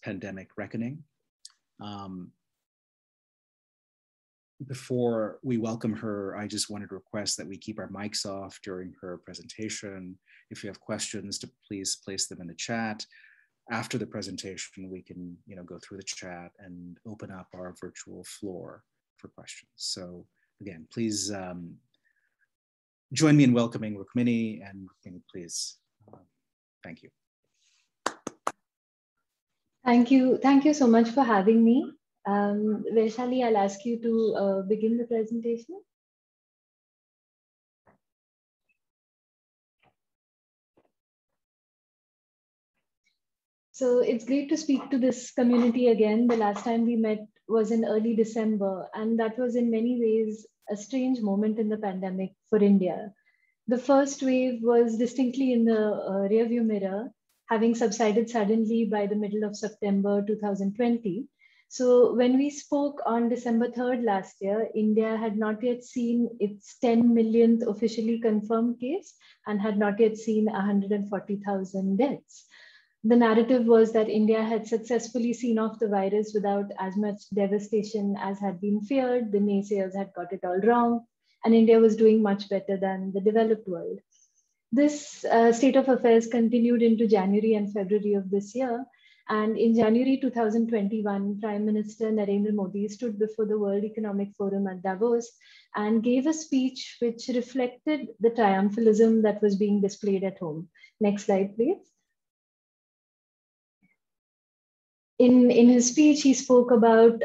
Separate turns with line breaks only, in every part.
pandemic reckoning. Before we welcome her, I just wanted to request that we keep our mics off during her presentation. If you have questions, to please place them in the chat. After the presentation, we can go through the chat and open up our virtual floor for questions. So again, please join me in welcoming RUKMINI, and please, thank you.
Thank you. Thank you so much for having me. Vaishali, I'll ask you to begin the presentation. So it's great to speak to this community again. The last time we met was in early December, and that was in many ways a strange moment in the pandemic for India. The first wave was distinctly in the rearview mirror, having subsided suddenly by the middle of September 2020. So when we spoke on December 3rd last year, India had not yet seen its 10 millionth officially confirmed case and had not yet seen 140,000 deaths. The narrative was that India had successfully seen off the virus without as much devastation as had been feared. The naysayers had got it all wrong, and India was doing much better than the developed world. This state of affairs continued into January and February of this year. And in January 2021, Prime Minister Narendra Modi stood before the World Economic Forum at Davos and gave a speech which reflected the triumphalism that was being displayed at home. Next slide, please. In his speech, he spoke about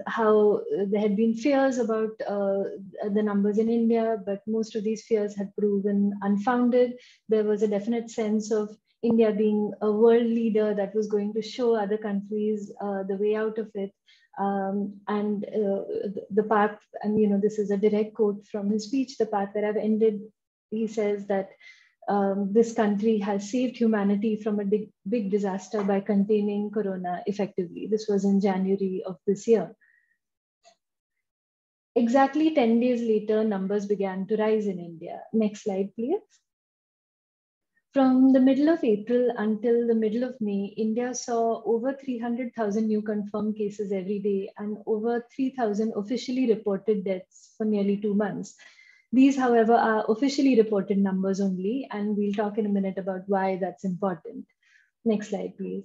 how there had been fears about the numbers in India, but most of these fears had proven unfounded. There was a definite sense of India being a world leader that was going to show other countries the way out of it. The part, and this is a direct quote from his speech, the part that I've ended, he says that this country has saved humanity from a big disaster by containing Corona effectively. This was in January of this year. Exactly 10 days later, numbers began to rise in India. Next slide, please. From the middle of April until the middle of May, India saw over 300,000 new confirmed cases every day and over 3,000 officially reported deaths for nearly 2 months. These, however, are officially reported numbers only, and we'll talk in a minute about why that's important. Next slide, please.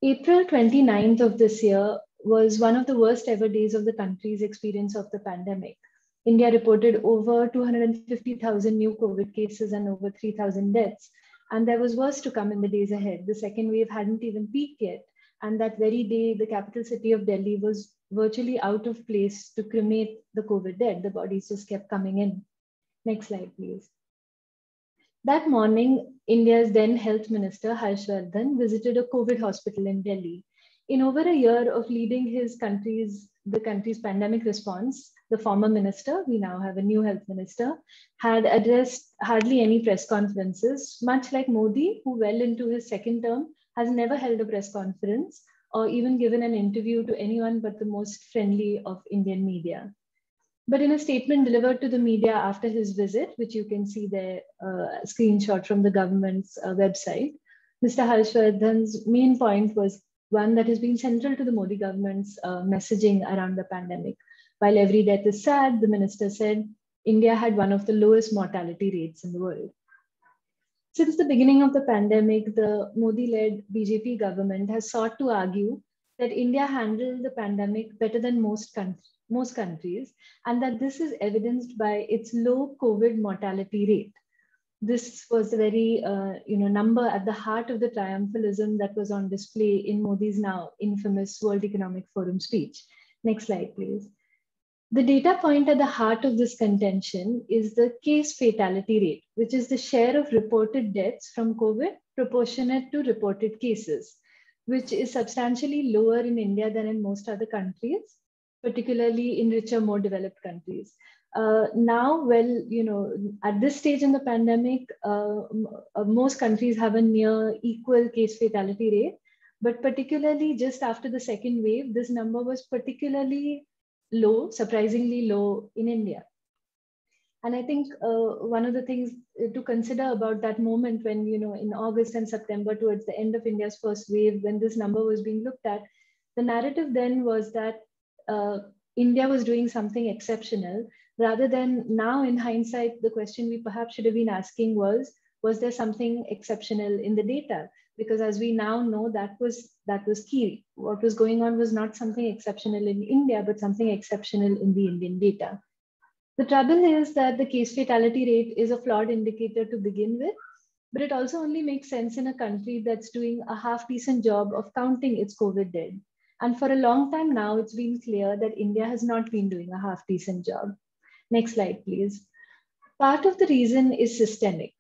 April 29th of this year was one of the worst ever days of the country's experience of the pandemic. India reported over 250,000 new COVID cases and over 3,000 deaths. And there was worse to come in the days ahead. The second wave hadn't even peaked yet. And that very day, the capital city of Delhi was virtually out of place to cremate the COVID dead. The bodies just kept coming in. Next slide, please. That morning, India's then Health Minister, Harshvardhan, visited a COVID hospital in Delhi. In over a year of leading the country's pandemic response, the former minister, we now have a new health minister, had addressed hardly any press conferences, much like Modi, who well into his second term has never held a press conference or even given an interview to anyone but the most friendly of Indian media. But in a statement delivered to the media after his visit, which you can see there, screenshot from the government's website, Mr. Harshvardhan's main point was one that has been central to the Modi government's messaging around the pandemic. While every death is sad, the minister said, India had one of the lowest mortality rates in the world. Since the beginning of the pandemic, the Modi-led BJP government has sought to argue that India handled the pandemic better than most countries, and that this is evidenced by its low COVID mortality rate. This was the very number at the heart of the triumphalism that was on display in Modi's now infamous World Economic Forum speech. Next slide, please. The data point at the heart of this contention is the case fatality rate, which is the share of reported deaths from COVID proportionate to reported cases, which is substantially lower in India than in most other countries, particularly in richer, more developed countries. Now, at this stage in the pandemic, most countries have a near equal case fatality rate, but particularly just after the second wave, this number was particularly low, surprisingly low in India. And I think one of the things to consider about that moment when, in August and September, towards the end of India's first wave, when this number was being looked at, the narrative then was that India was doing something exceptional, rather than now in hindsight, the question we perhaps should have been asking was there something exceptional in the data? Because as we now know, that was key. What was going on was not something exceptional in India, but something exceptional in the Indian data. The trouble is that the case fatality rate is a flawed indicator to begin with, but it also only makes sense in a country that's doing a half decent job of counting its COVID dead. And for a long time now, it's been clear that India has not been doing a half decent job. Next slide, please. Part of the reason is systemic.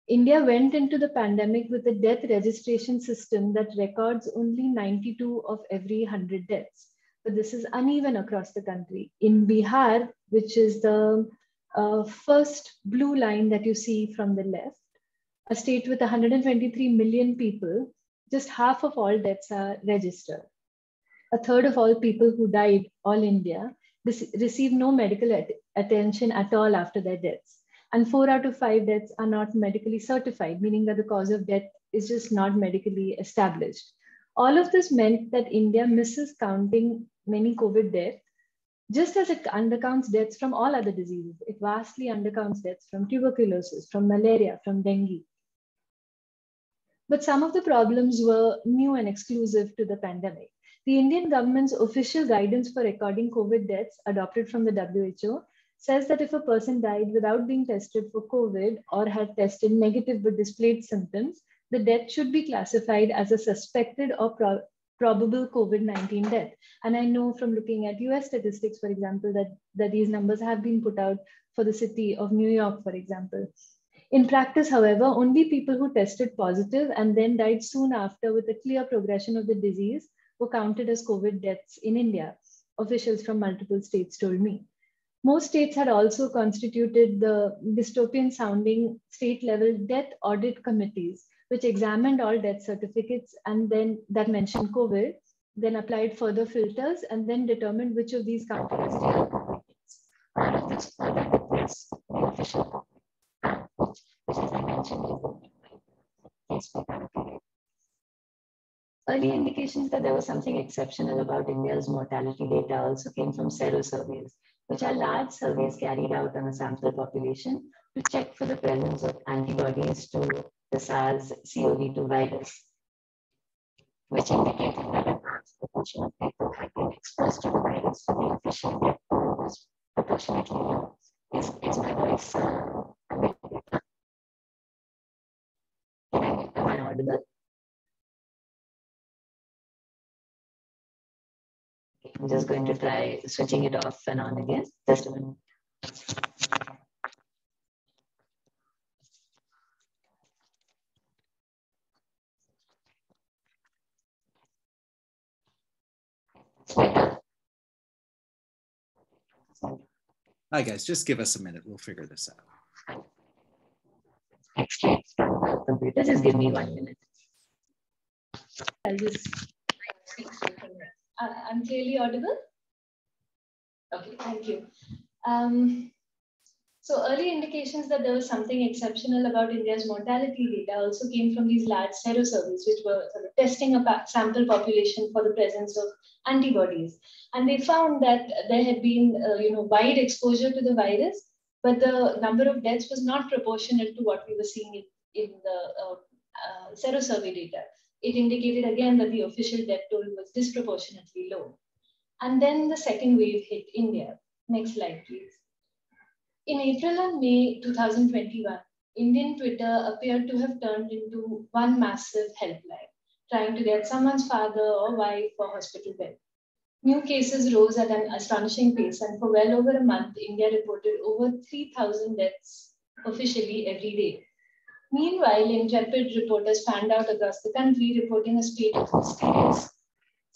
India went into the pandemic with a death registration system that records only 92 of every 100 deaths. But this is uneven across the country. In Bihar, which is the first blue line that you see from the left, a state with 123 million people, just half of all deaths are registered. A third of all people who died, all India, received no medical attention at all after their deaths. And 4 out of 5 deaths are not medically certified, meaning that the cause of death is just not medically established. All of this meant that India misses counting many COVID deaths, just as it undercounts deaths from all other diseases. It vastly undercounts deaths from tuberculosis, from malaria, from dengue. But some of the problems were new and exclusive to the pandemic. The Indian government's official guidance for recording COVID deaths, adopted from the WHO, says that if a person died without being tested for COVID or had tested negative but displayed symptoms, the death should be classified as a suspected or probable COVID-19 death. And I know from looking at US statistics, for example, that these numbers have been put out for the city of New York, for example. In practice, however, only people who tested positive and then died soon after with a clear progression of the disease were counted as COVID deaths in India, officials from multiple states told me. Most states had also constituted the dystopian sounding state level death audit committees, which examined all death certificates and then that mentioned COVID, then applied further filters and then determined which of these counted as COVID. Early indications that there was something exceptional about India's mortality data also came from serosurveys, which are large surveys carried out on a sample population to check for the presence of antibodies to the SARS-CoV-2 virus, which indicated that a large proportion of people had been exposed to the virus. So the official death toll was proportionately low. Is my voice am I audible? I'm just going to try switching it off and on again. Just a minute.
Hi guys, just give us a minute. We'll figure this out.
Excellent. Computer, just give me 1 minute. I'll just I'm clearly audible? Okay, thank you. So early indications that there was something exceptional about India's mortality data also came from these large serosurveys, which were sort of testing a sample population for the presence of antibodies. And they found that there had been wide exposure to the virus, but the number of deaths was not proportional to what we were seeing in the serosurvey data. It indicated again that the official death toll was disproportionately low. And then the second wave hit India. Next slide, please. In April and May 2021, Indian Twitter appeared to have turned into one massive helpline, trying to get someone's father or wife or hospital bed. New cases rose at an astonishing pace, and for well over a month, India reported over 3,000 deaths officially every day. Meanwhile, intrepid reporters fanned out across the country, reporting a spate of mysterious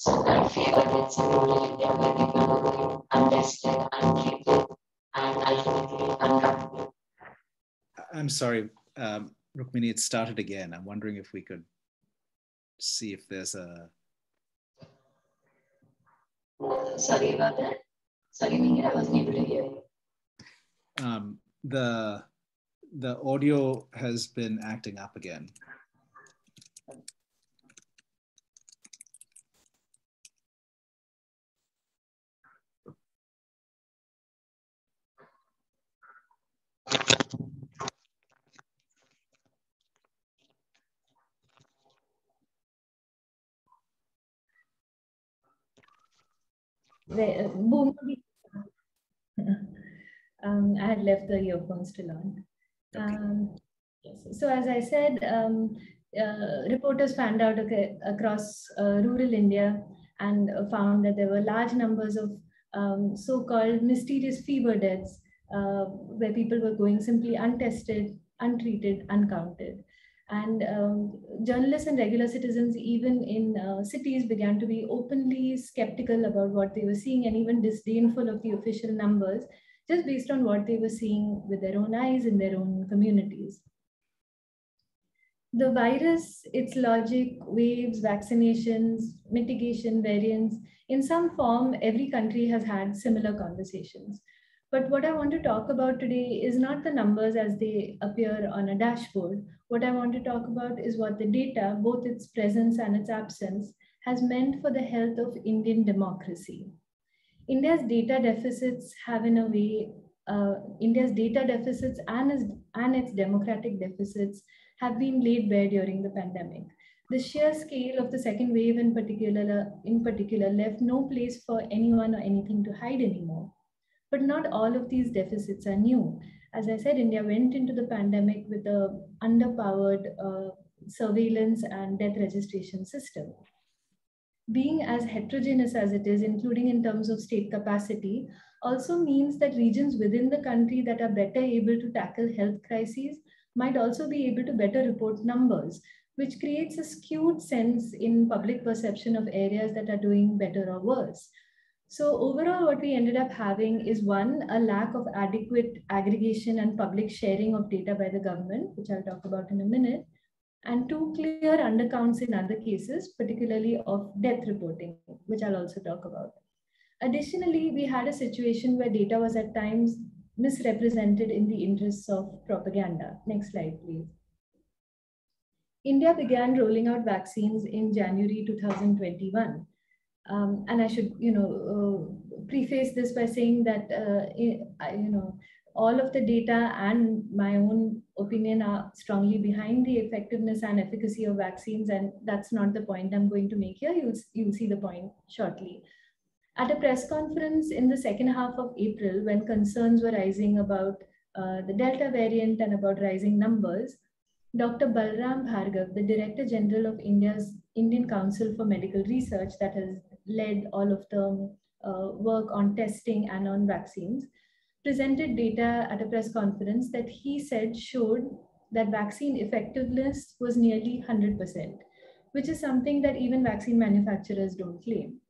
fever deaths in rural India where people were going untested, untreated, and ultimately uncountable.
I'm sorry, Rukmini, it started again. I'm wondering if we could see if there's a...
Sorry about that. Sorry, Mingir, I wasn't able to hear you.
The audio has been acting up again.
Boom. I had left the earphones still on. Yes. So as I said, reporters fanned out across rural India and found that there were large numbers of so-called mysterious fever deaths, where people were going simply untested, untreated, uncounted. And journalists and regular citizens, even in cities, began to be openly skeptical about what they were seeing and even disdainful of the official numbers, just based on what they were seeing with their own eyes in their own communities. The virus, its logic, waves, vaccinations, mitigation, variants, in some form, every country has had similar conversations. But what I want to talk about today is not the numbers as they appear on a dashboard. What I want to talk about is what the data, both its presence and its absence, has meant for the health of Indian democracy. India's data deficits have, in a way, India's data deficits and its democratic deficits have been laid bare during the pandemic. The sheer scale of the second wave in particular left no place for anyone or anything to hide anymore. But not all of these deficits are new. As I said, India went into the pandemic with an underpowered surveillance and death registration system. Being as heterogeneous as it is, including in terms of state capacity, also means that regions within the country that are better able to tackle health crises might also be able to better report numbers, which creates a skewed sense in public perception of areas that are doing better or worse. So overall, what we ended up having is one, a lack of adequate aggregation and public sharing of data by the government, which I'll talk about in a minute, and two, clear undercounts in other cases, particularly of death reporting, which I'll also talk about. Additionally, we had a situation where data was at times misrepresented in the interests of propaganda. Next slide, please. India began rolling out vaccines in January 2021. And I should, preface this by saying that, all of the data and my own opinion are strongly behind the effectiveness and efficacy of vaccines, and that's not the point I'm going to make here. You'll see the point shortly. At a press conference in the second half of April, when concerns were rising about the Delta variant and about rising numbers, Dr. Balram Bhargav, the Director General of India's Indian Council for Medical Research, that has led all of the work on testing and on vaccines, presented data at a press conference that he said showed that vaccine effectiveness was nearly 100%, which is something that even vaccine manufacturers don't claim.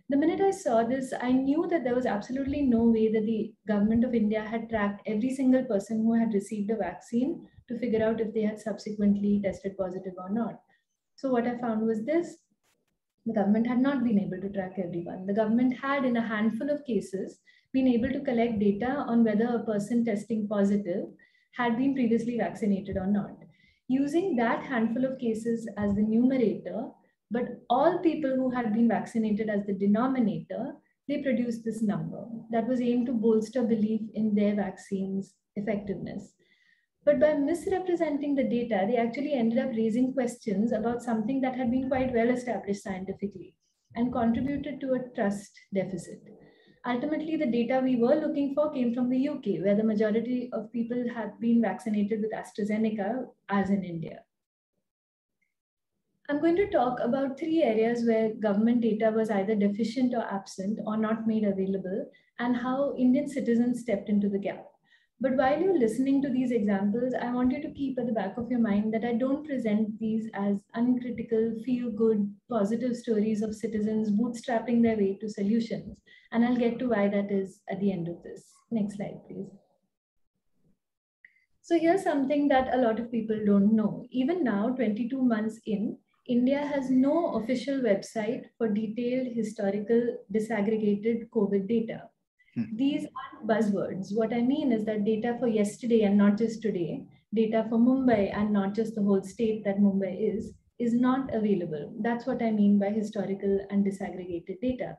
The minute I saw this, I knew that there was absolutely no way that the government of India had tracked every single person who had received a vaccine to figure out if they had subsequently tested positive or not. So what I found was this: the government had not been able to track everyone. The government had, in a handful of cases, been able to collect data on whether a person testing positive had been previously vaccinated or not. Using that handful of cases as the numerator, but all people who had been vaccinated as the denominator, they produced this number that was aimed to bolster belief in their vaccine's effectiveness. But by misrepresenting the data, they actually ended up raising questions about something that had been quite well established scientifically and contributed to a trust deficit. Ultimately, the data we were looking for came from the UK, where the majority of people had been vaccinated with AstraZeneca, as in India. I'm going to talk about three areas where government data was either deficient or absent or not made available, and how Indian citizens stepped into the gap. But while you're listening to these examples, I want you to keep at the back of your mind that I don't present these as uncritical, feel-good, positive stories of citizens bootstrapping their way to solutions. And I'll get to why that is at the end of this. Next slide, please. So here's something that a lot of people don't know. Even now, 22 months in, India has no official website for detailed historical disaggregated COVID data. These aren't buzzwords. What I mean is that data for yesterday and not just today, data for Mumbai and not just the whole state that Mumbai is not available. That's what I mean by historical and disaggregated data.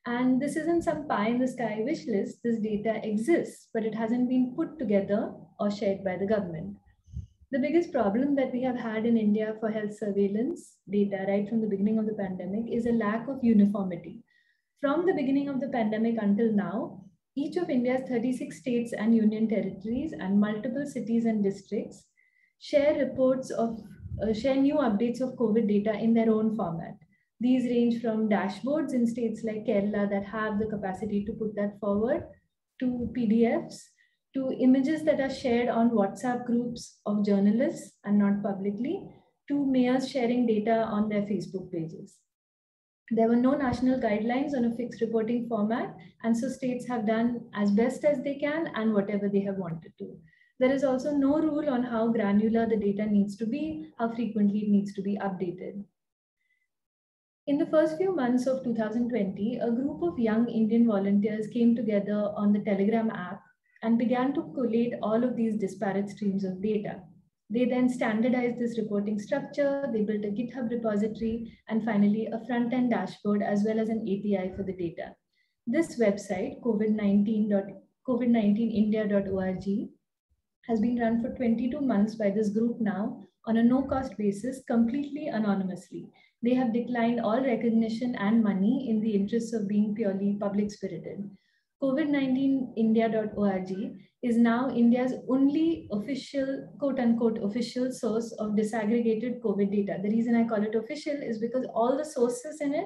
And this isn't some pie in the sky wish list. This data exists, but it hasn't been put together or shared by the government. The biggest problem that we have had in India for health surveillance data right from the beginning of the pandemic is a lack of uniformity. From the beginning of the pandemic until now, each of India's 36 states and union territories and multiple cities and districts share share new updates of COVID data in their own format. These range from dashboards in states like Kerala that have the capacity to put that forward to PDFs to images that are shared on WhatsApp groups of journalists and not publicly to mayors sharing data on their Facebook pages. There were no national guidelines on a fixed reporting format, and so states have done as best as they can and whatever they have wanted to. There is also no rule on how granular the data needs to be, how frequently it needs to be updated. In the first few months of 2020, a group of young Indian volunteers came together on the Telegram app and began to collate all of these disparate streams of data. They then standardized this reporting structure, they built a GitHub repository, and finally a front-end dashboard as well as an API for the data. This website, covid19india.org, has been run for 22 months by this group now on a no-cost basis, completely anonymously. They have declined all recognition and money in the interests of being purely public-spirited. covid19india.org is now India's only official, quote-unquote, official source of disaggregated COVID data. The reason I call it official is because all the sources in it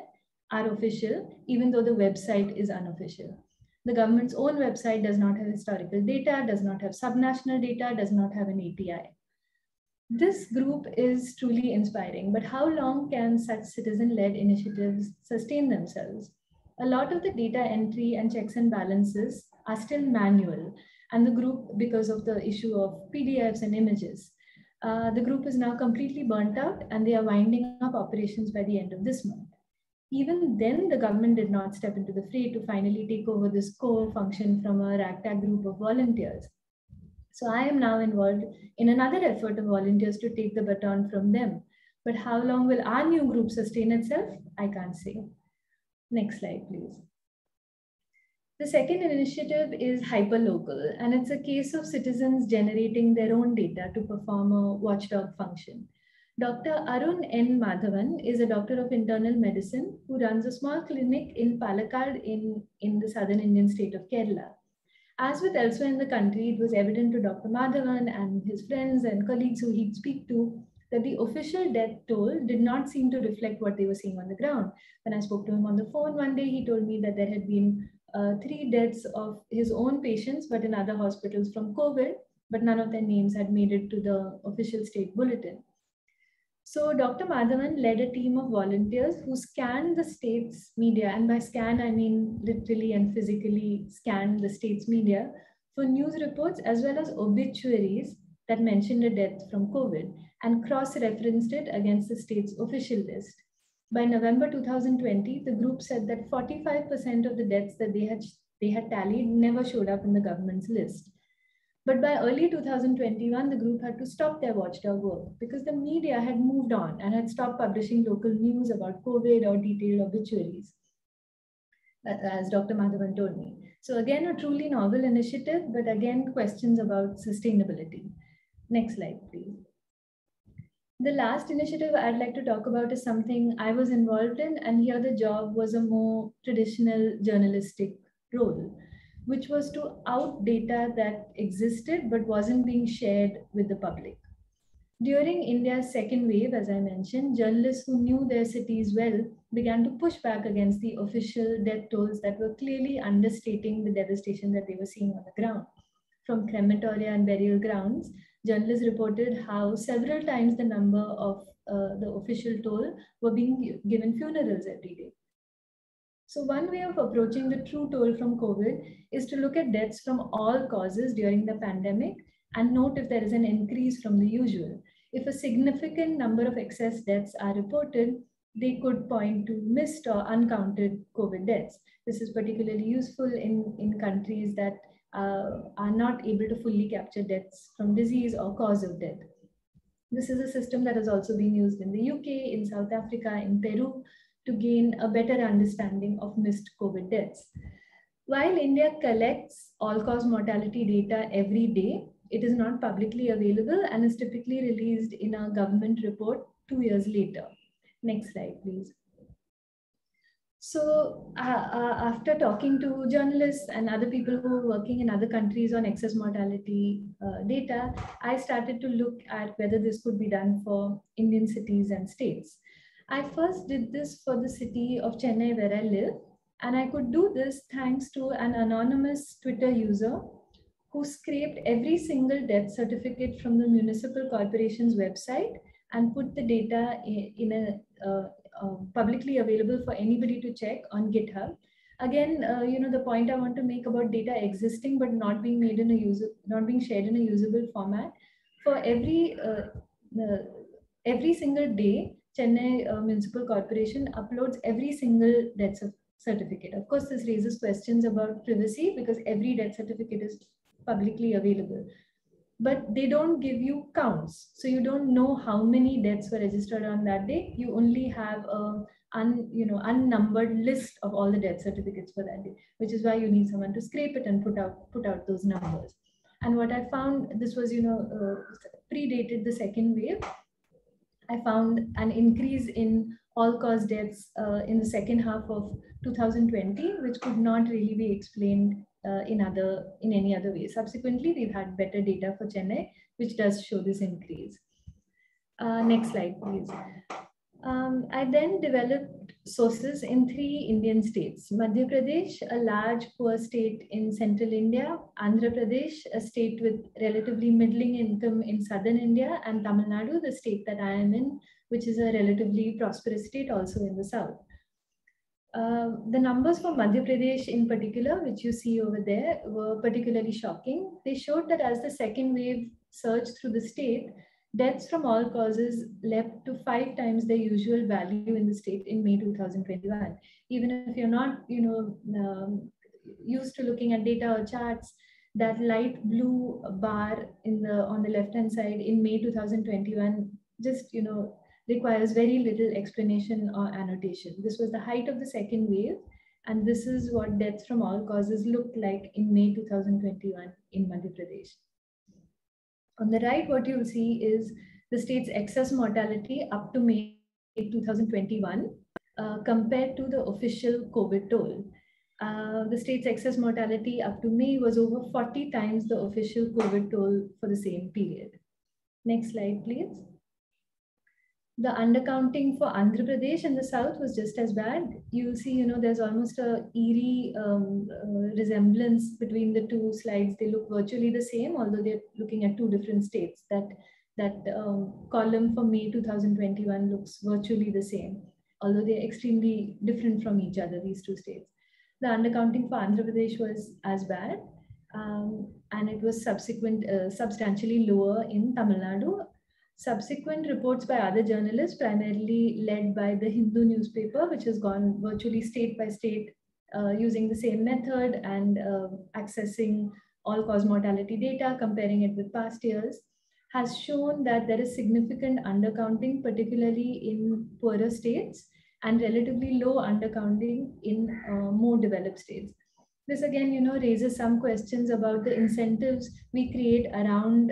are official, even though the website is unofficial. The government's own website does not have historical data, does not have subnational data, does not have an API. This group is truly inspiring, but how long can such citizen-led initiatives sustain themselves? A lot of the data entry and checks and balances are still manual, and the group, because of the issue of PDFs and images, the group is now completely burnt out and they are winding up operations by the end of this month. Even then, the government did not step into the fray to finally take over this core function from a ragtag group of volunteers. So I am now involved in another effort of volunteers to take the baton from them. But how long will our new group sustain itself? I can't say. Next slide, please. The second initiative is hyperlocal, and it's a case of citizens generating their own data to perform a watchdog function. Dr. Arun N. Madhavan is a doctor of internal medicine who runs a small clinic in Palakkad in the southern Indian state of Kerala. As with elsewhere in the country, it was evident to Dr. Madhavan and his friends and colleagues who he'd speak to that the official death toll did not seem to reflect what they were seeing on the ground. When I spoke to him on the phone one day, he told me that there had been 3 deaths of his own patients, but in other hospitals from COVID, but none of their names had made it to the official state bulletin. So Dr. Madhavan led a team of volunteers who scanned the state's media, and by scan, I mean literally and physically scan the state's media for news reports as well as obituaries that mentioned a death from COVID and cross-referenced it against the state's official list. By November 2020, the group said that 45% of the deaths that they had tallied never showed up in the government's list. But by early 2021, the group had to stop their watchdog work because the media had moved on and had stopped publishing local news about COVID or detailed obituaries, as Dr. Madhavan told me. So again, a truly novel initiative, but again, questions about sustainability. Next slide, please. The last initiative I'd like to talk about is something I was involved in, and here the job was a more traditional journalistic role, which was to out data that existed but wasn't being shared with the public. During India's second wave, as I mentioned, journalists who knew their cities well began to push back against the official death tolls that were clearly understating the devastation that they were seeing on the ground. From crematoria and burial grounds, journalists reported how several times the number of the official toll were being given funerals every day. So one way of approaching the true toll from COVID is to look at deaths from all causes during the pandemic and note if there is an increase from the usual. If a significant number of excess deaths are reported, they could point to missed or uncounted COVID deaths. This is particularly useful in countries that are not able to fully capture deaths from disease or cause of death. This is a system that has also been used in the UK, in South Africa, in Peru, to gain a better understanding of missed COVID deaths. While India collects all-cause mortality data every day, it is not publicly available and is typically released in a government report 2 years later. Next slide, please. So after talking to journalists and other people who were working in other countries on excess mortality data, I started to look at whether this could be done for Indian cities and states. I first did this for the city of Chennai, where I live, and I could do this thanks to an anonymous Twitter user who scraped every single death certificate from the municipal corporation's website and put the data in a publicly available for anybody to check on GitHub. Again, the point I want to make about data existing but not being made in not being shared in a usable format. For every single day, Chennai Municipal Corporation uploads every single death certificate. Of course, this raises questions about privacy because every death certificate is publicly available. But they don't give you counts. So you don't know how many deaths were registered on that day. You only have a unnumbered list of all the death certificates for that day, which is why you need someone to scrape it and put out those numbers. And what I found, this was predated the second wave. I found an increase in all-cause deaths in the second half of 2020, which could not really be explained in any other way. Subsequently, we've had better data for Chennai, which does show this increase. Next slide, please. I then developed sources in 3 Indian states: Madhya Pradesh, a large poor state in central India; Andhra Pradesh, a state with relatively middling income in southern India; and Tamil Nadu, the state that I am in, which is a relatively prosperous state also in the south. The numbers for Madhya Pradesh in particular, which you see over there, were particularly shocking. They showed that as the second wave surged through the state, deaths from all causes leapt to 5 times their usual value in the state in May 2021. Even if you're not, used to looking at data or charts, that light blue bar on the left-hand side in May 2021 just, requires very little explanation or annotation. This was the height of the second wave, and this is what deaths from all causes looked like in May 2021 in Madhya Pradesh. On the right, what you'll see is the state's excess mortality up to May 2021 compared to the official COVID toll. The state's excess mortality up to May was over 40 times the official COVID toll for the same period. Next slide, please. The undercounting for Andhra Pradesh in the south was just as bad. You'll see, there's almost a eerie resemblance between the 2 slides. They look virtually the same, although they're looking at 2 different states. That column for May 2021 looks virtually the same, although they're extremely different from each other, these 2 states. The undercounting for Andhra Pradesh was as bad, and it was substantially lower in Tamil Nadu. Subsequent reports by other journalists, primarily led by the Hindu newspaper, which has gone virtually state by state using the same method and accessing all-cause mortality data, comparing it with past years, has shown that there is significant undercounting, particularly in poorer states, and relatively low undercounting in more developed states. This again, raises some questions about the incentives we create around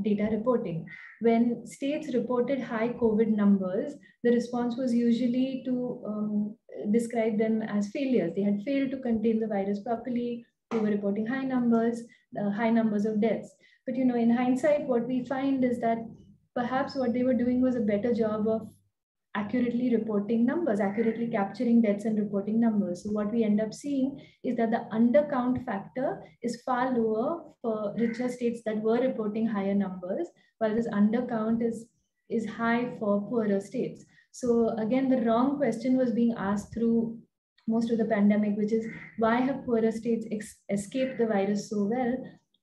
data reporting. When states reported high COVID numbers, the response was usually to describe them as failures. They had failed to contain the virus properly. They were reporting high numbers of deaths. But in hindsight, what we find is that perhaps what they were doing was a better job of accurately reporting numbers, accurately capturing deaths and reporting numbers. So what we end up seeing is that the undercount factor is far lower for richer states that were reporting higher numbers, while this undercount is high for poorer states. So again, the wrong question was being asked through most of the pandemic, which is why have poorer states escaped the virus so well?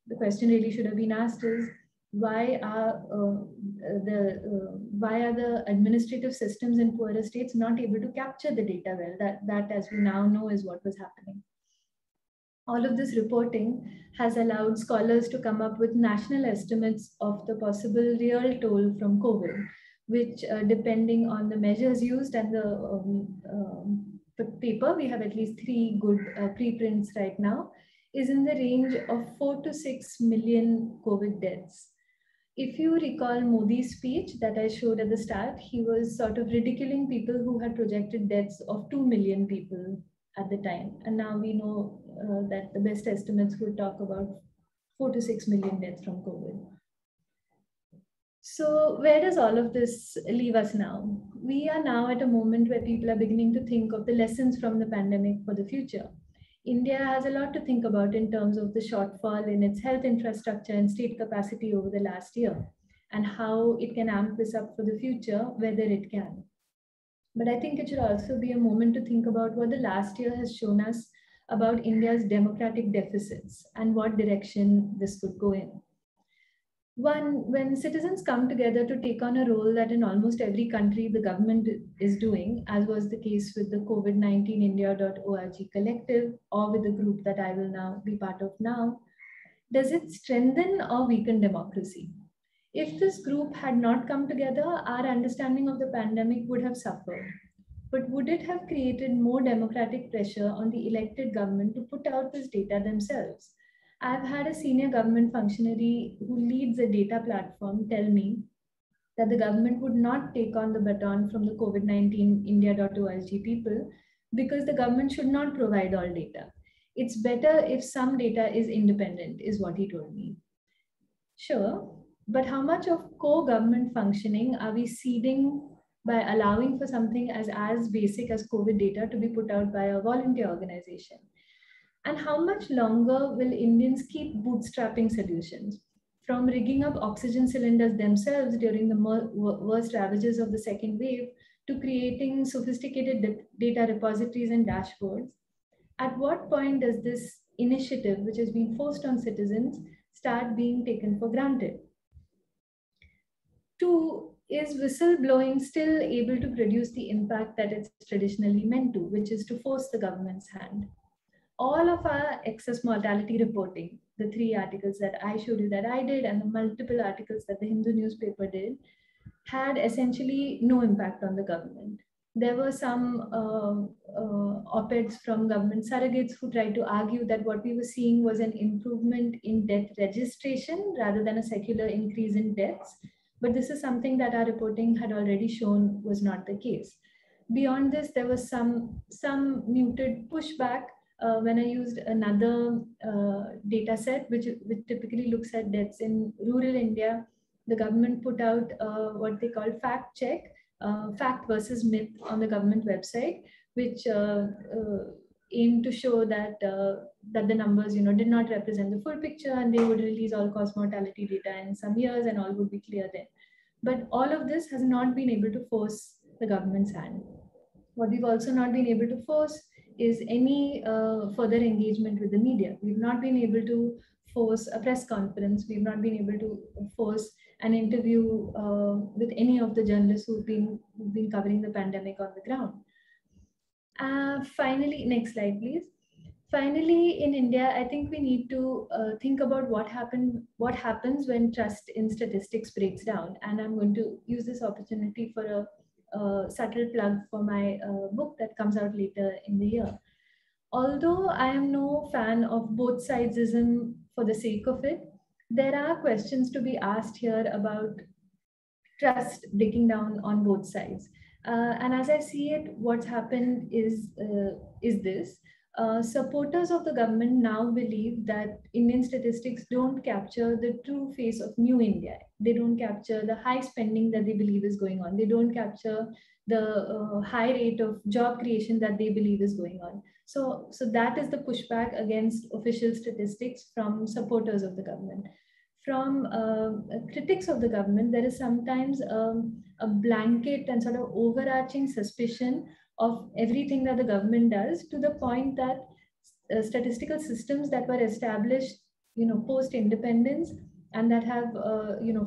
The question really should have been asked is, why are the administrative systems in poorer states not able to capture the data well? That, as we now know, is what was happening. All of this reporting has allowed scholars to come up with national estimates of the possible real toll from COVID, which, depending on the measures used and the paper, we have at least 3 good preprints right now, is in the range of 4 to 6 million COVID deaths. If you recall Modi's speech that I showed at the start, he was sort of ridiculing people who had projected deaths of 2 million people at the time. And now we know that the best estimates would talk about 4 to 6 million deaths from COVID. So where does all of this leave us now? We are now at a moment where people are beginning to think of the lessons from the pandemic for the future. India has a lot to think about in terms of the shortfall in its health infrastructure and state capacity over the last year, and how it can amp this up for the future, whether it can. But I think it should also be a moment to think about what the last year has shown us about India's democratic deficits and what direction this could go in. One, when citizens come together to take on a role that in almost every country the government is doing, as was the case with the COVID-19india.org collective, or with the group that I will now be part of now, does it strengthen or weaken democracy? If this group had not come together, our understanding of the pandemic would have suffered. But would it have created more democratic pressure on the elected government to put out this data themselves? I've had a senior government functionary who leads a data platform tell me that the government would not take on the baton from the COVID-19india.org people because the government should not provide all data. It's better if some data is independent, is what he told me. Sure, but how much of co-government functioning are we ceding by allowing for something as basic as COVID data to be put out by a volunteer organization? And how much longer will Indians keep bootstrapping solutions? From rigging up oxygen cylinders themselves during the worst ravages of the second wave to creating sophisticated data repositories and dashboards, at what point does this initiative, which has been forced on citizens, start being taken for granted? 2, is whistleblowing still able to produce the impact that it's traditionally meant to, which is to force the government's hand? All of our excess mortality reporting, the 3 articles that I showed you that I did and the multiple articles that the Hindu newspaper did, had essentially no impact on the government. There were some op-eds from government surrogates who tried to argue that what we were seeing was an improvement in death registration rather than a secular increase in deaths. But this is something that our reporting had already shown was not the case. Beyond this, there was some muted pushback when I used another data set, which typically looks at deaths in rural India. The government put out what they call fact check, fact versus myth on the government website, which aimed to show that that the numbers did not represent the full picture, and they would release all cause mortality data in some years and all would be clear then. But all of this has not been able to force the government's hand. What we've also not been able to force is any further engagement with the media. We've not been able to force a press conference. We've not been able to force an interview with any of the journalists who've been covering the pandemic on the ground. Finally, next slide, please. Finally, in India, I think we need to think about what happens when trust in statistics breaks down. And I'm going to use this opportunity for a subtle plug for my book that comes out later in the year. Although I am no fan of both sidesism for the sake of it, there are questions to be asked here about trust breaking down on both sides. And as I see it, what's happened is this. Supporters of the government now believe that Indian statistics don't capture the true face of new India. They don't capture the high spending that they believe is going on. They don't capture the high rate of job creation that they believe is going on. So that is the pushback against official statistics from supporters of the government. From critics of the government, there is sometimes a blanket and sort of overarching suspicion of everything that the government does, to the point that statistical systems that were established, post-independence and that have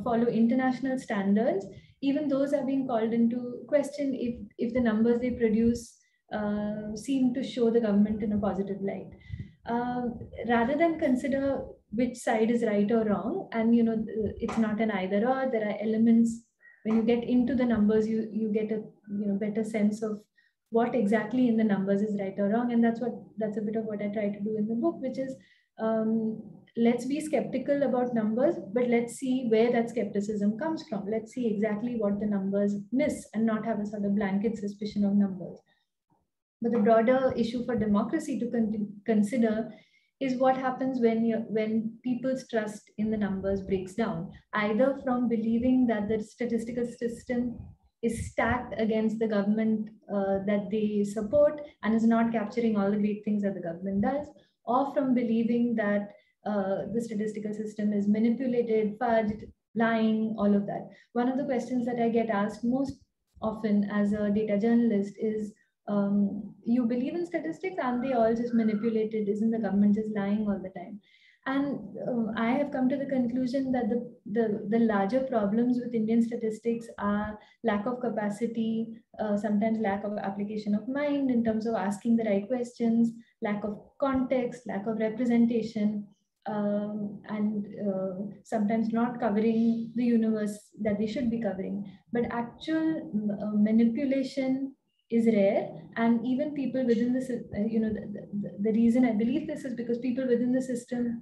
follow international standards, even those are being called into question if the numbers they produce seem to show the government in a positive light. Rather than consider which side is right or wrong, and it's not an either or. There are elements when you get into the numbers, you get a better sense of what exactly in the numbers is right or wrong, and that's a bit of what I try to do in the book, which is let's be skeptical about numbers, but let's see where that skepticism comes from. Let's see exactly what the numbers miss and not have a sort of blanket suspicion of numbers. But the broader issue for democracy to consider is what happens when people's trust in the numbers breaks down, either from believing that the statistical system is stacked against the government that they support and is not capturing all the great things that the government does, or from believing that the statistical system is manipulated, fudged, lying, all of that. One of the questions that I get asked most often as a data journalist is, you believe in statistics? Aren't they all just manipulated? Isn't the government just lying all the time? And I have come to the conclusion that the larger problems with Indian statistics are lack of capacity, sometimes lack of application of mind in terms of asking the right questions, lack of context, lack of representation, and sometimes not covering the universe that they should be covering. But actual manipulation is rare, and even people within the reason I believe this is because people within the system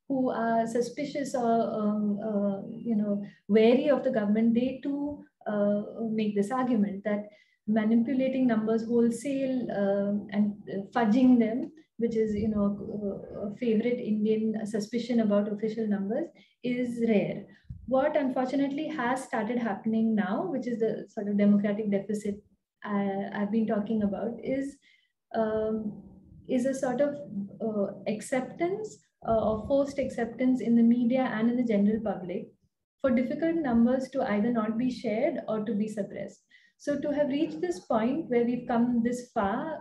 who are suspicious or wary of the government, they too make this argument that manipulating numbers wholesale and fudging them, which is a favorite Indian suspicion about official numbers, is rare. What unfortunately has started happening now, which is the sort of democratic deficit I've been talking about, is a sort of acceptance or forced acceptance in the media and in the general public for difficult numbers to either not be shared or to be suppressed. So to have reached this point where we've come this far,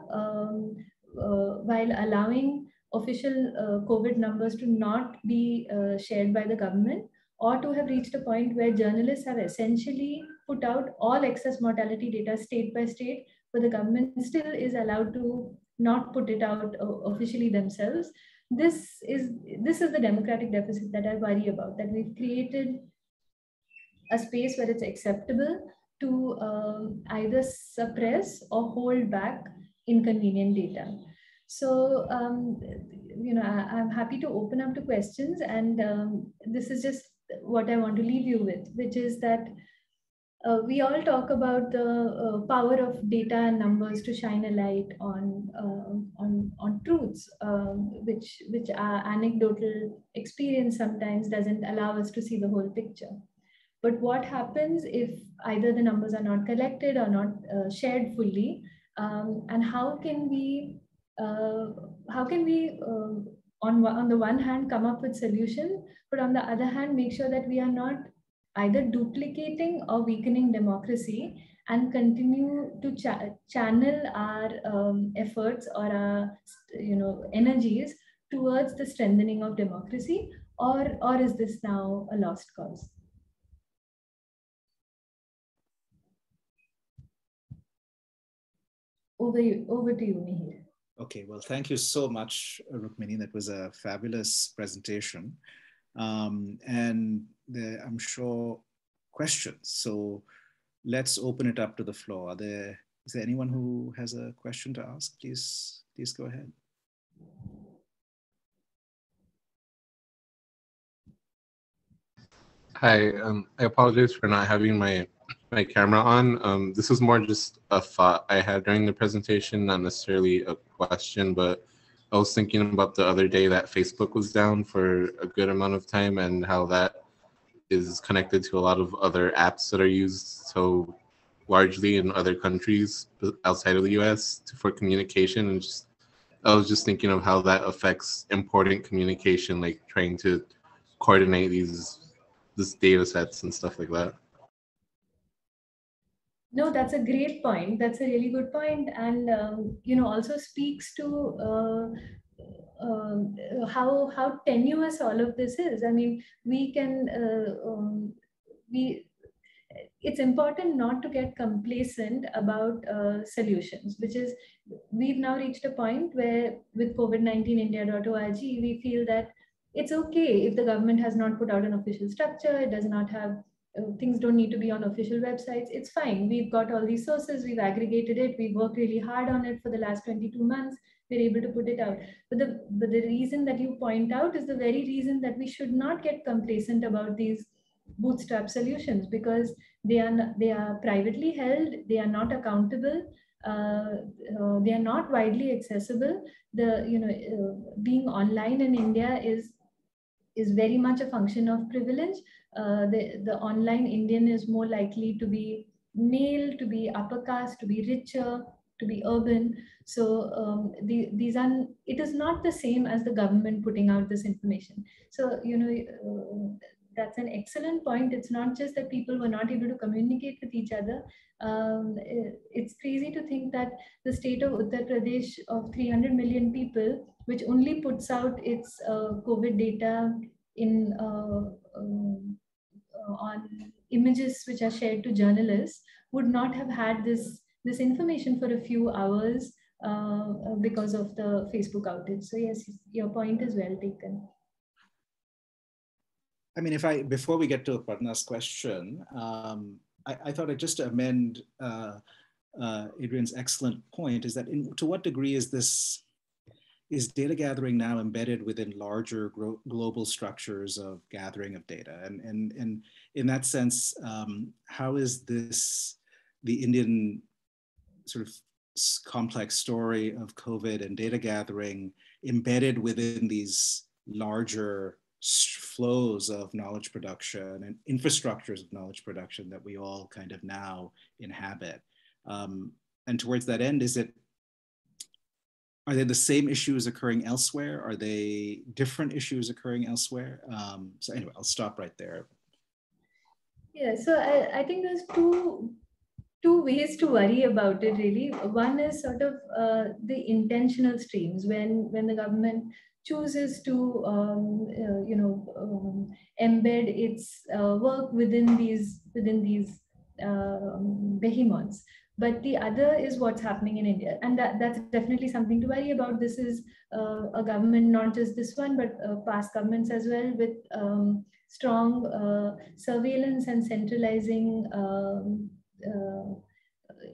while allowing official COVID numbers to not be shared by the government, or to have reached a point where journalists have essentially put out all excess mortality data state by state, but the government still is allowed to not put it out officially themselves. This is the democratic deficit that I worry about, that we've created a space where it's acceptable to either suppress or hold back inconvenient data. So, I'm happy to open up to questions, and this is just what I want to leave you with, which is that we all talk about the power of data and numbers to shine a light on truths, which our anecdotal experience sometimes doesn't allow us to see the whole picture. But what happens if either the numbers are not collected or not shared fully, and how can we on the one hand come up with solutions, but on the other hand make sure that we are not either duplicating or weakening democracy, and continue to channel our efforts or our energies towards the strengthening of democracy, or is this now a lost cause? Over to you, Mihir.
Okay, well, thank you so much, Rukmini. That was a fabulous presentation. And I'm sure questions. So let's open it up to the floor. Is there anyone who has a question to ask? Please go ahead.
Hi, I apologize for not having my camera on. This was more just a thought I had during the presentation, not necessarily a question, but I was thinking about the other day that Facebook was down for a good amount of time and how that is connected to a lot of other apps that are used so largely in other countries outside of the US for communication. And I was just thinking of how that affects important communication, like trying to coordinate these data sets and stuff like that.
No, that's a great point. That's a really good point, and also speaks to how tenuous all of this is. I mean, it's important not to get complacent about solutions, which is, we've now reached a point where with COVID-19india.org, we feel that it's okay if the government has not put out an official structure, it does not have, things don't need to be on official websites, it's fine. We've got all these sources, we've aggregated it, we've worked really hard on it for the last 22 months, we're able to put it out. But the reason that you point out is the very reason that we should not get complacent about these bootstrap solutions, because they are privately held, they are not accountable, they are not widely accessible. Being online in India is very much a function of privilege. The online Indian is more likely to be male, to be upper caste, to be richer, to be urban. So it is not the same as the government putting out this information. So that's an excellent point. It's not just that people were not able to communicate with each other. It's crazy to think that the state of Uttar Pradesh of 300 million people, which only puts out its COVID data in on images which are shared to journalists, would not have had this information for a few hours because of the Facebook outage. So yes, your point is well taken.
I mean, before we get to Aparna's question, I thought I'd just amend Adrian's excellent point, is that to what degree is data gathering now embedded within larger global structures of gathering of data? And in that sense, how is the Indian sort of complex story of COVID and data gathering embedded within these larger flows of knowledge production and infrastructures of knowledge production that we all kind of now inhabit? And towards that end, are they the same issues occurring elsewhere? Are they different issues occurring elsewhere? So anyway, I'll stop right there.
Yeah, so I think there's two ways to worry about it, really. One is sort of the intentional streams, when the government chooses to embed its work within these behemoths. But the other is what's happening in India, and that's definitely something to worry about. This is a government, not just this one, but past governments as well, with strong surveillance and centralizing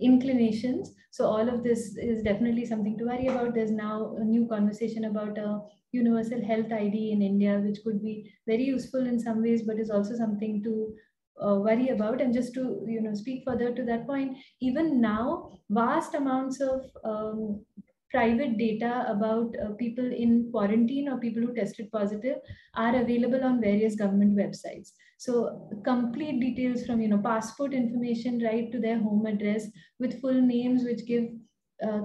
inclinations. So all of this is definitely something to worry about. There's now a new conversation about a universal health ID in India, which could be very useful in some ways, but is also something to worry about. And just to speak further to that point, even now vast amounts of private data about people in quarantine or people who tested positive are available on various government websites. So complete details from passport information right to their home address, with full names which give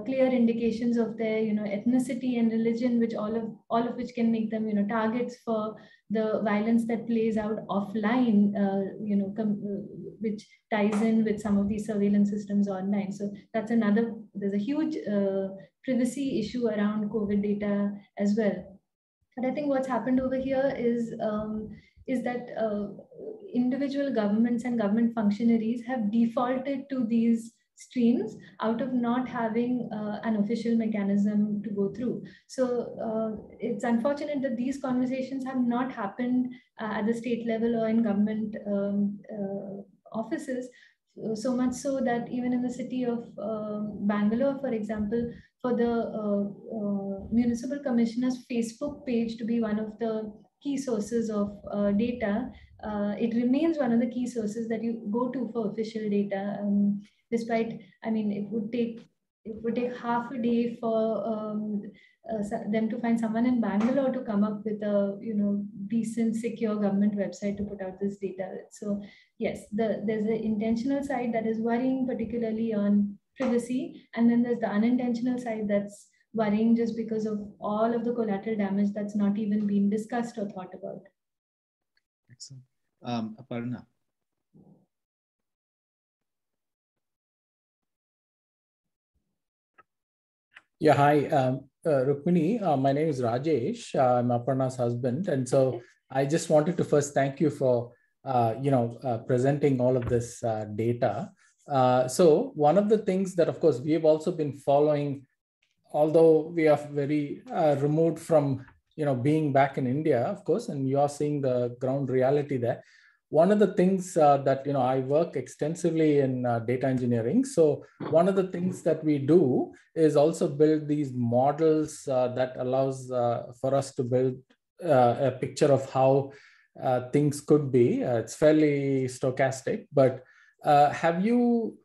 clear indications of their ethnicity and religion, which all of which can make them targets for the violence that plays out offline, which ties in with some of these surveillance systems online. So that's there's a huge privacy issue around COVID data as well. But I think what's happened over here is that individual governments and government functionaries have defaulted to these streams out of not having an official mechanism to go through. So it's unfortunate that these conversations have not happened at the state level or in government offices, so much so that even in the city of Bangalore, for example, for the municipal commissioner's Facebook page to be one of the key sources of data, it remains one of the key sources that you go to for official data. Despite, it would take half a day for them to find someone in Bangalore to come up with a decent, secure government website to put out this data. So yes, there's the intentional side that is worrying, particularly on privacy, and then there's the unintentional side that's worrying just because of all of the collateral damage that's not even been discussed or thought about.
Excellent. Aparna.
Yeah, hi. Rukmini, my name is Rajesh. I'm Aparna's husband. And so I just wanted to first thank you for, presenting all of this data. So one of the things that, of course, we have also been following, although we are very removed from, being back in India, of course, and you are seeing the ground reality there. One of the things that, I work extensively in data engineering. So one of the things that we do is also build these models that allows for us to build a picture of how things could be. It's fairly stochastic, but have you,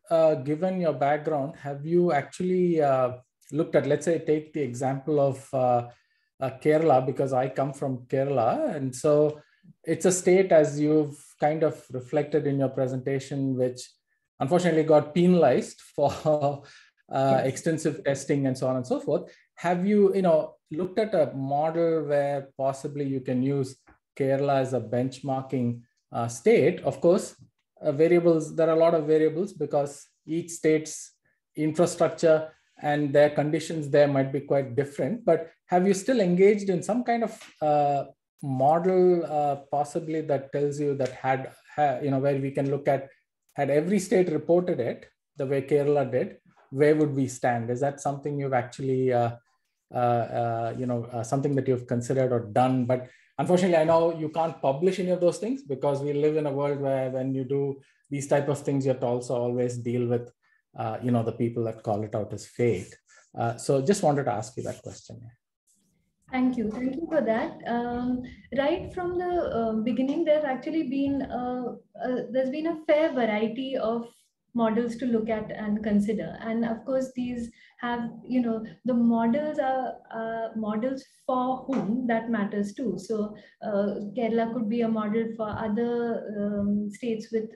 given your background, have you actually looked at, let's say, take the example of Kerala, because I come from Kerala. And so it's a state, as you've kind of reflected in your presentation, which unfortunately got penalized for extensive testing and so on and so forth. Have you, looked at a model where possibly you can use Kerala as a benchmarking state? Of course, variables, there are a lot of variables because each state's infrastructure and their conditions there might be quite different. But have you still engaged in some kind of model possibly that tells you that where we can look at, had every state reported it the way Kerala did, where would we stand? Is that something you've actually, something that you've considered or done? But unfortunately, I know you can't publish any of those things because we live in a world where when you do these type of things, you have to also always deal with, the people that call it out as fake. So just wanted to ask you that question.
Thank you for that. Right from the beginning, there's actually been there's been a fair variety of models to look at and consider, and of course these have, the models are models for whom that matters too. So Kerala could be a model for other states with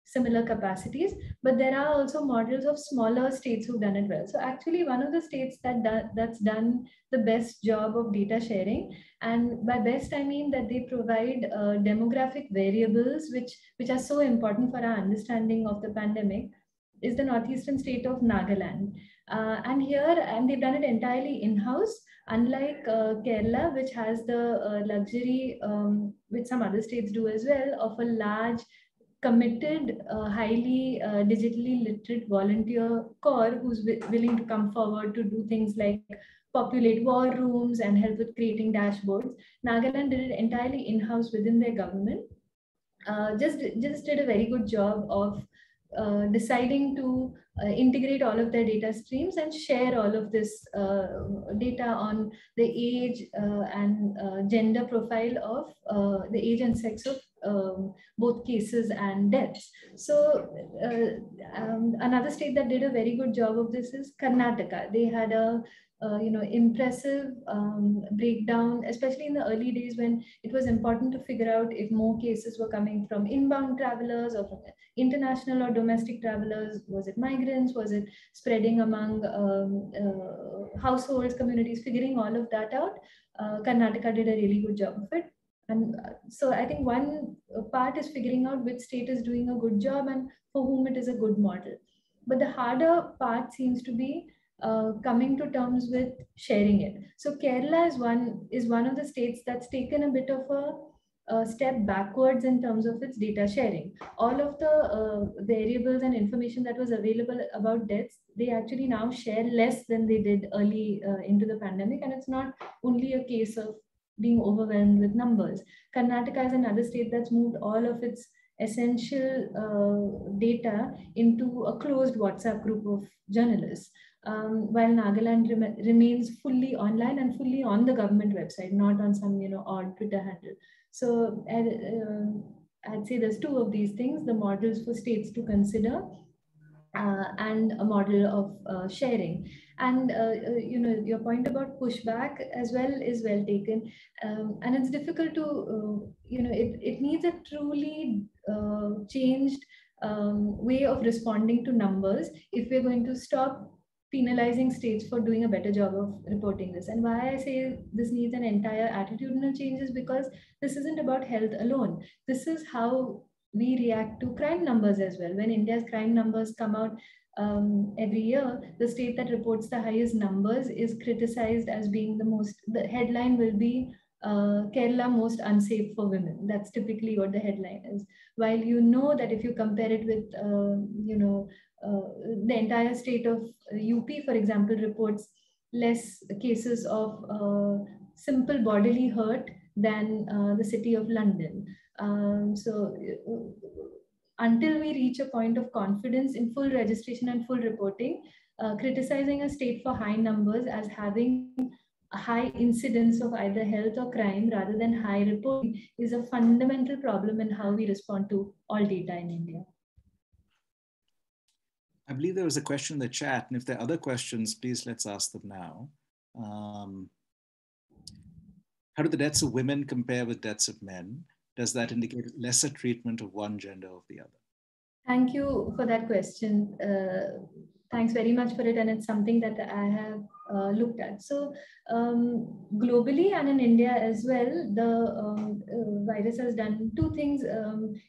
similar capacities, but there are also models of smaller states who've done it well. So actually one of the states that's done the best job of data sharing, and by best I mean that they provide demographic variables which are so important for our understanding of the pandemic, is the northeastern state of Nagaland. And they've done it entirely in-house, unlike Kerala, which has the luxury, which some other states do as well, of a large committed, highly digitally literate volunteer core who's willing to come forward to do things like populate war rooms and help with creating dashboards. Nagaland did it entirely in-house within their government. Just did a very good job of deciding to integrate all of their data streams and share all of this data on the age and gender profile of the age and sex of both cases and deaths. So another state that did a very good job of this is Karnataka. They had a impressive breakdown, especially in the early days when it was important to figure out if more cases were coming from inbound travelers or from international or domestic travelers. Was it migrants? Was it spreading among households, communities? Figuring all of that out, Karnataka did a really good job of it. And so I think one part is figuring out which state is doing a good job and for whom it is a good model. But the harder part seems to be coming to terms with sharing it. So Kerala is one of the states that's taken a bit of a step backwards in terms of its data sharing. All of the variables and information that was available about deaths, they actually now share less than they did early into the pandemic. And it's not only a case of being overwhelmed with numbers. Karnataka is another state that's moved all of its essential data into a closed WhatsApp group of journalists. While Nagaland remains fully online and fully on the government website, not on some odd Twitter handle. So I'd say there's two of these things: the models for states to consider, and a model of sharing. And your point about pushback as well is well taken, and it's difficult to it needs a truly changed way of responding to numbers if we're going to stop penalizing states for doing a better job of reporting this. And why I say this needs an entire attitudinal change is because this isn't about health alone. This is how we react to crime numbers as well. When India's crime numbers come out, every year, the state that reports the highest numbers is criticized as being the headline will be Kerala most unsafe for women. That's typically what the headline is. While you know that if you compare it with, the entire state of UP, for example, reports less cases of simple bodily hurt than the city of London. Until we reach a point of confidence in full registration and full reporting, criticizing a state for high numbers as having a high incidence of either health or crime rather than high reporting is a fundamental problem in how we respond to all data in India.
I believe there was a question in the chat, and if there are other questions, please let's ask them now. How do the deaths of women compare with deaths of men? Does that indicate lesser treatment of one gender over the other?
Thank you for that question. Thanks very much for it. And it's something that I have looked at. So globally and in India as well, the virus has done two things.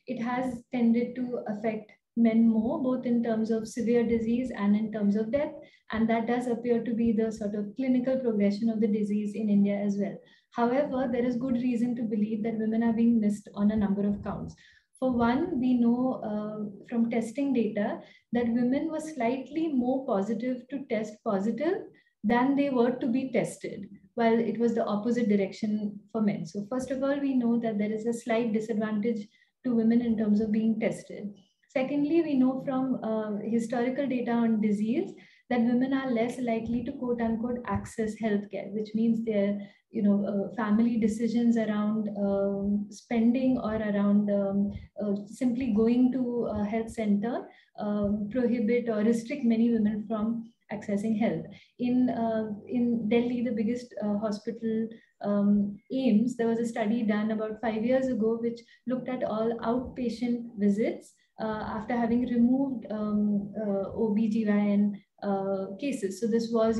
It has tended to affect men more, both in terms of severe disease and in terms of death. And that does appear to be the sort of clinical progression of the disease in India as well. However, there is good reason to believe that women are being missed on a number of counts. For one, we know from testing data that women were slightly more positive to test positive than they were to be tested, while it was the opposite direction for men. So first of all, we know that there is a slight disadvantage to women in terms of being tested. Secondly, we know from historical data on disease that women are less likely to quote unquote access healthcare, which means their family decisions around spending or around simply going to a health center prohibit or restrict many women from accessing health. In Delhi, the biggest hospital, AIMS, there was a study done about 5 years ago which looked at all outpatient visits after having removed OBGYN cases. So this was,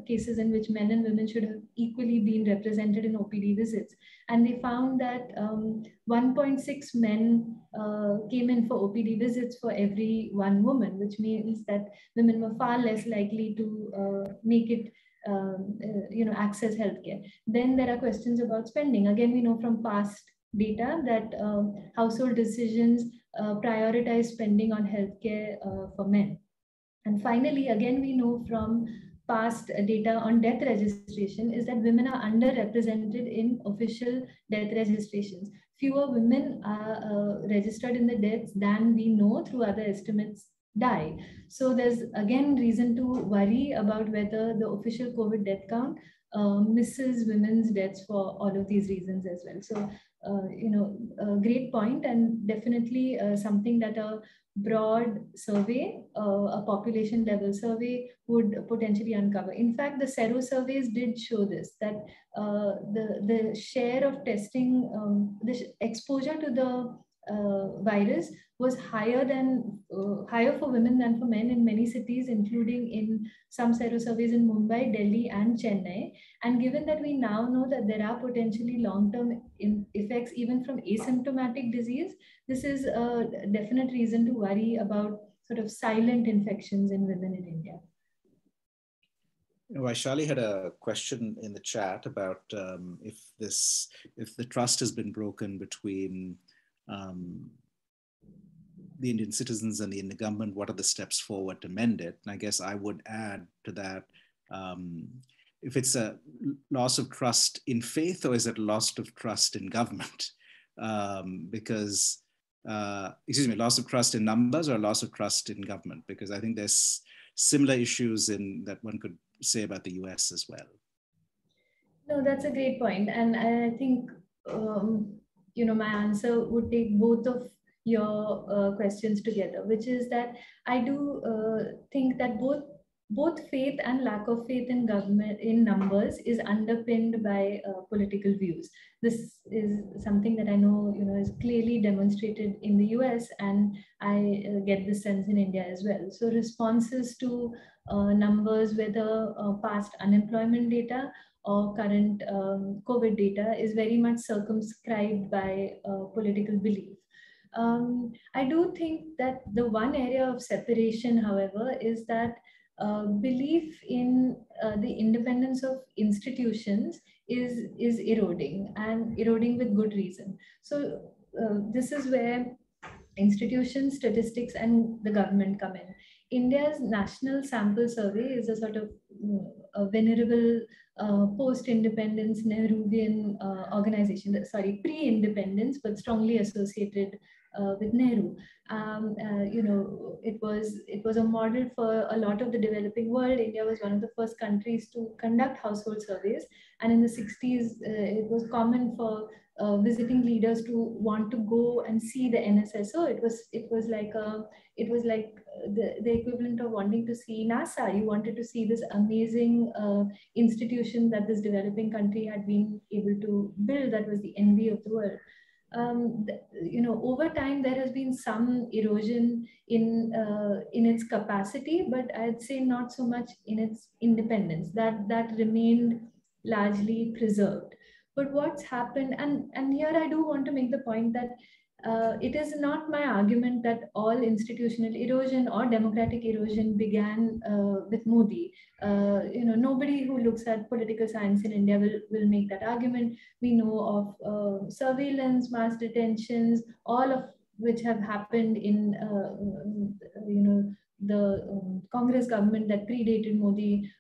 cases in which men and women should have equally been represented in OPD visits. And they found that 1.6 men came in for OPD visits for every one woman, which means that women were far less likely to make it access healthcare. Then there are questions about spending. Again, we know from past data that household decisions prioritize spending on healthcare for men. And finally, again, we know from past data on death registration is that women are underrepresented in official death registrations. Fewer women are registered in the deaths than we know through other estimates die. So there's again reason to worry about whether the official COVID death count misses women's deaths for all of these reasons as well. So, a great point, and definitely something that a broad survey, a population level survey would potentially uncover. In fact, the sero surveys did show this, that the share of testing, the exposure to the virus was higher for women than for men in many cities, including in some sero surveys in Mumbai, Delhi, and Chennai. And given that we now know that there are potentially long-term effects even from asymptomatic disease, this is a definite reason to worry about sort of silent infections in women in India.
Vaishali had a question in the chat about if the trust has been broken between the Indian citizens and the Indian government, what are the steps forward to mend it? And I guess I would add to that, if it's a loss of trust in faith, or is it a loss of trust in government? Loss of trust in numbers or loss of trust in government? Because I think there's similar issues that one could say about the US as well.
No, that's a great point. And I think, my answer would take both of your questions together, which is that I do think that both faith and lack of faith in government in numbers is underpinned by political views. This is something that I know is clearly demonstrated in the US, and I get this sense in India as well. So responses to numbers, whether past unemployment data or current COVID data, is very much circumscribed by political belief. I do think that the one area of separation, however, is that belief in the independence of institutions is eroding, and eroding with good reason. So this is where institutions, statistics, and the government come in. India's National Sample Survey is a sort of a venerable post-independence Nehruvian organization, sorry, pre-independence, but strongly associated with Nehru. It was a model for a lot of the developing world. India was one of the first countries to conduct household surveys, and in the 60s, it was common for visiting leaders to want to go and see the NSSO. It was like the equivalent of wanting to see NASA. You wanted to see this amazing institution that this developing country had been able to build, that was the envy of the world. Over time there has been some erosion in its capacity, but I'd say not so much in its independence. That remained largely preserved. But what's happened, and here I do want to make the point that it is not my argument that all institutional erosion or democratic erosion began with Modi. Nobody who looks at political science in India will make that argument. We know of surveillance, mass detentions, all of which have happened in the Congress government that predated Modi,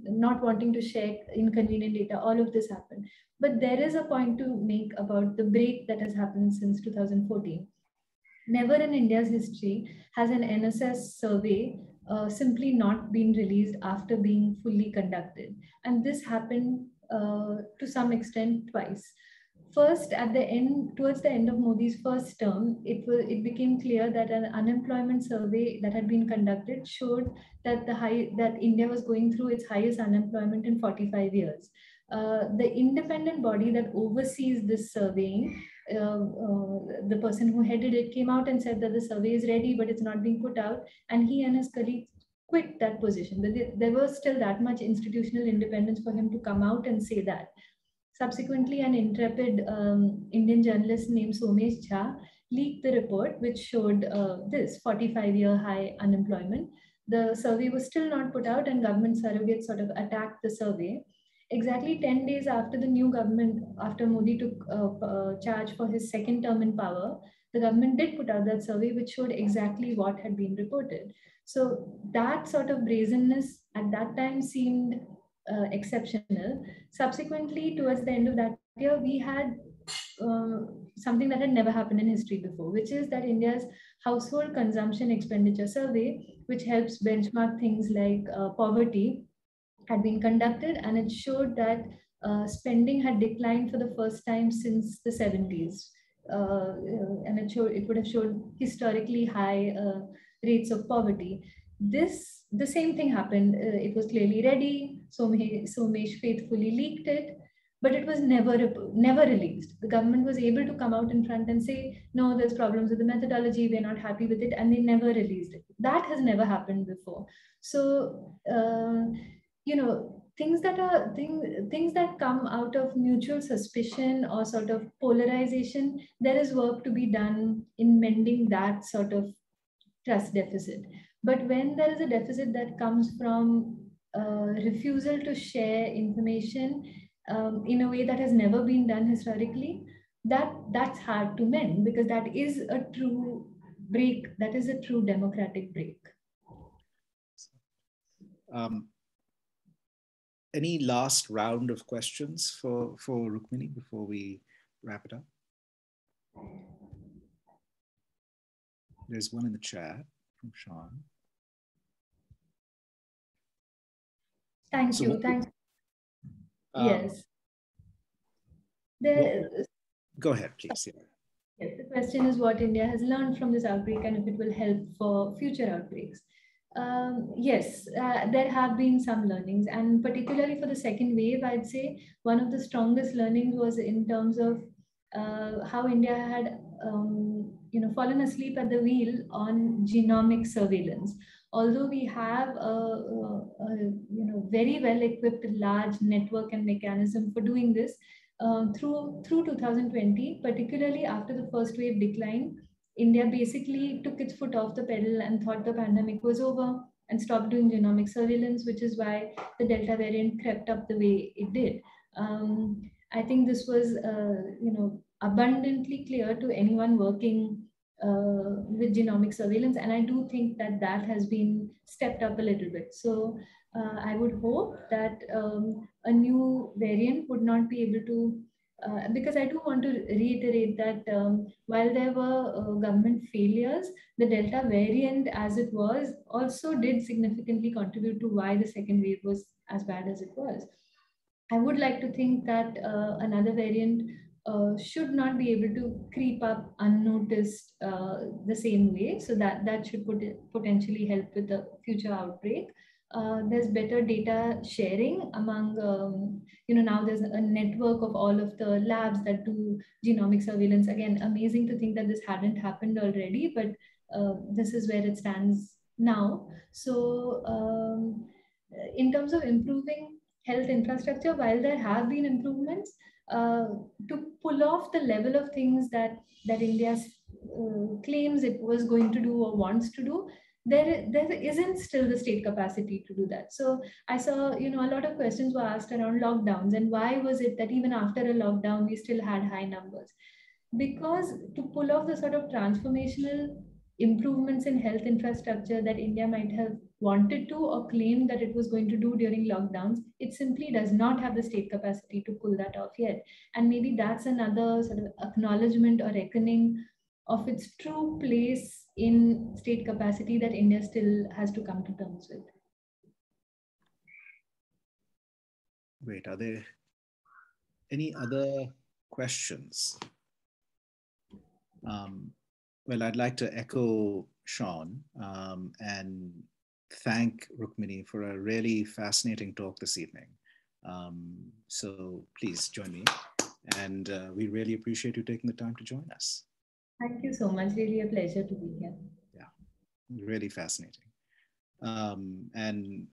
not wanting to share inconvenient data. All of this happened. But there is a point to make about the break that has happened since 2014. Never in India's history has an NSS survey simply not been released after being fully conducted. And this happened to some extent twice. First, towards the end of Modi's first term, it became clear that an unemployment survey that had been conducted showed that that India was going through its highest unemployment in 45 years. The independent body that oversees this surveying, the person who headed it, came out and said that the survey is ready, but it's not being put out. And he and his colleagues quit that position. But there was still that much institutional independence for him to come out and say that. Subsequently, an intrepid Indian journalist named Somesh Jha leaked the report, which showed this 45-year high unemployment. The survey was still not put out, and government surrogates sort of attacked the survey. Exactly 10 days after the new government, after Modi took charge for his second term in power, the government did put out that survey, which showed exactly what had been reported. So that sort of brazenness at that time seemed exceptional. Subsequently, towards the end of that year, we had something that had never happened in history before, which is that India's household consumption expenditure survey, which helps benchmark things like poverty, had been conducted, and it showed that spending had declined for the first time since the 70s. And it would have shown historically high rates of poverty. The same thing happened. It was clearly ready. Somesh faithfully leaked it, but it was never released. The government was able to come out in front and say, no, there's problems with the methodology, we're not happy with it, and they never released it. That has never happened before. So, things that come out of mutual suspicion or sort of polarization, there is work to be done in mending that sort of trust deficit. But when there is a deficit that comes from refusal to share information in a way that has never been done historically, that's hard to mend, because that is a true break. That is a true democratic break.
Any last round of questions for Rukmini before we wrap it up? There's one in the chat from Sean.
Thank you. Thanks. Yes.
Go ahead, please. Yeah.
Yes, the question is what India has learned from this outbreak and if it will help for future outbreaks. Yes, there have been some learnings, and particularly for the second wave, I'd say one of the strongest learnings was in terms of how India had fallen asleep at the wheel on genomic surveillance. Although we have a very well equipped large network and mechanism for doing this, through 2020, particularly after the first wave declined, India basically took its foot off the pedal and thought the pandemic was over and stopped doing genomic surveillance, which is why the Delta variant crept up the way it did. I think this was, abundantly clear to anyone working with genomic surveillance, and I do think that that has been stepped up a little bit. So I would hope that a new variant would not be able to, because I do want to reiterate that while there were government failures, the Delta variant as it was also did significantly contribute to why the second wave was as bad as it was. I would like to think that another variant should not be able to creep up unnoticed the same way. So that should potentially help with the future outbreak. There's better data sharing among, now there's a network of all of the labs that do genomic surveillance. Again, amazing to think that this hadn't happened already, but this is where it stands now. So in terms of improving health infrastructure, while there have been improvements, to pull off the level of things that India claims it was going to do or wants to do, there isn't still the state capacity to do that. So I saw, a lot of questions were asked around lockdowns and why was it that even after a lockdown, we still had high numbers? Because to pull off the sort of transformational improvements in health infrastructure that India might have wanted to or claimed that it was going to do during lockdowns, it simply does not have the state capacity to pull that off yet. And maybe that's another sort of acknowledgement or reckoning of its true place in state capacity that India still has to come to terms with.
Great. Are there any other questions? Well, I'd like to echo Sean and thank Rukmini for a really fascinating talk this evening. So please join me. And we really appreciate you taking the time to join us.
Thank you so much. Really a pleasure to be here.
Yeah, really fascinating. And